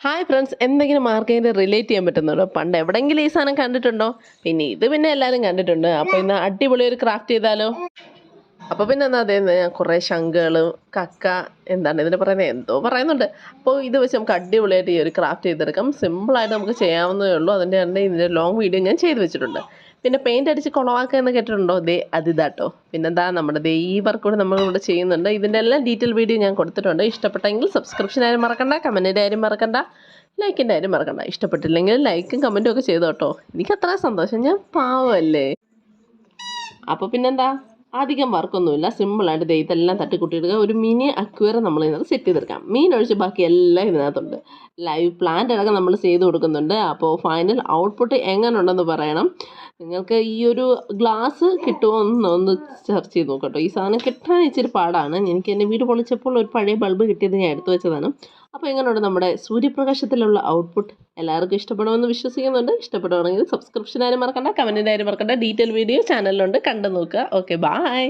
Hi friends, എന്തെങ്കിലും ആർക്കെങ്കിലും relate ചെയ്യാൻ പറ്റുന്നുണ്ടോ? പണ്ട് എവിടെയെങ്കിലും ഈ സാധനം കണ്ടിട്ടുണ്ടോ? പിന്നെ ഇത് എല്ലാവരും കണ്ടിട്ടുണ്ട്. അപ്പോൾ ഇന്ന് അടിപൊളി ഒരു ക്രാഫ്റ്റ് ചെയ്താലോ? അപ്പോൾ പിന്നെ എന്താ അതേ കുറേ ശംഖുകൾ, കക്ക, എന്താണ് ഇതിന് പറയുന്നത്, എന്തോ പറയുന്നുണ്ട്. അപ്പോൾ ഇത് വെച്ച് നമുക്ക് അടിപൊളിയായിട്ട് ഈ ഒരു ക്രാഫ്റ്റ് ചെയ്തെടുക്കാം. സിമ്പിളായിട്ട് നമുക്ക് ചെയ്യാവുന്നതേ ഉള്ളൂ. അതിൻ്റെ തന്നെ ഇതിൻ്റെ ലോങ് വീഡിയോ ഞാൻ ചെയ്ത് വെച്ചിട്ടുണ്ട്. പിന്നെ പെയിൻ്റ് അടിച്ച് കുളവാക്കുക എന്ന് കേട്ടിട്ടുണ്ടോ? അതിതാട്ടോ. പിന്നെന്താ നമ്മുടെ ഈ വർക്ക് കൂടെ നമ്മളിവിടെ ചെയ്യുന്നുണ്ട്. ഇതിൻ്റെ എല്ലാം ഡീറ്റെയിൽ വീഡിയോ ഞാൻ കൊടുത്തിട്ടുണ്ട്. ഇഷ്ടപ്പെട്ടെങ്കിൽ സബ്സ്ക്രിപ്ഷൻ ആരും മറക്കണ്ട, കമൻറ്റിൻ്റെ ആരും മറക്കണ്ട, ലൈക്കിൻ്റെ ആരും മറക്കണ്ട. ഇഷ്ടപ്പെട്ടില്ലെങ്കിൽ ലൈക്കും കമൻറ്റും ഒക്കെ ചെയ്തു കേട്ടോ. എനിക്കത്ര സന്തോഷം, ഞാൻ പാവമല്ലേ. അപ്പോൾ പിന്നെന്താ, അധികം വർക്കൊന്നുമില്ല, സിമ്പിളായിട്ട് ഇതെല്ലാം തട്ടിക്കൂട്ടിയിടുക. ഒരു മിനി അക്വേറിയം നമ്മൾ ഇതിനകത്ത് സെറ്റ് ചെയ്തെടുക്കാം. മീൻ ഒഴിച്ച് ബാക്കി എല്ലാം ഇതിനകത്തുണ്ട്. ലൈവ് പ്ലാന്റ് അടക്കം നമ്മൾ ചെയ്ത് കൊടുക്കുന്നുണ്ട്. അപ്പോൾ ഫൈനൽ ഔട്ട്പുട്ട് എങ്ങനെ ഉണ്ടെന്ന് പറയണം. നിങ്ങൾക്ക് ഈ ഒരു ഗ്ലാസ് കിട്ടുമോ ഒന്ന് സെർച്ച് ചെയ്ത് നോക്കട്ടോ. ഈ സാധനം കിട്ടാൻ ഇച്ചിരി പാടാണ്. എനിക്ക് എൻ്റെ വീട് പൊളിച്ചപ്പോൾ ഒരു പഴയ ബൾബ് കിട്ടിയത് ഞാൻ എടുത്തു വെച്ചതാണ്. അപ്പോൾ എങ്ങനെയുണ്ട് നമ്മുടെ സൂര്യപ്രകാശത്തിലുള്ള ഔട്ട്പുട്ട്? എല്ലാവർക്കും ഇഷ്ടപ്പെടുമെന്ന് വിശ്വസിക്കുന്നുണ്ട്. ഇഷ്ടപ്പെടുവാണെങ്കിൽ സബ്സ്ക്രിപ്ഷൻ ആരും മറക്കണ്ട, കമൻറ്റിൻ്റെ ആരും മറക്കണ്ട. ഡീറ്റെയിൽ വീഡിയോ ചാനലിലുണ്ട്, കണ്ടു നോക്കുക. Okay, by.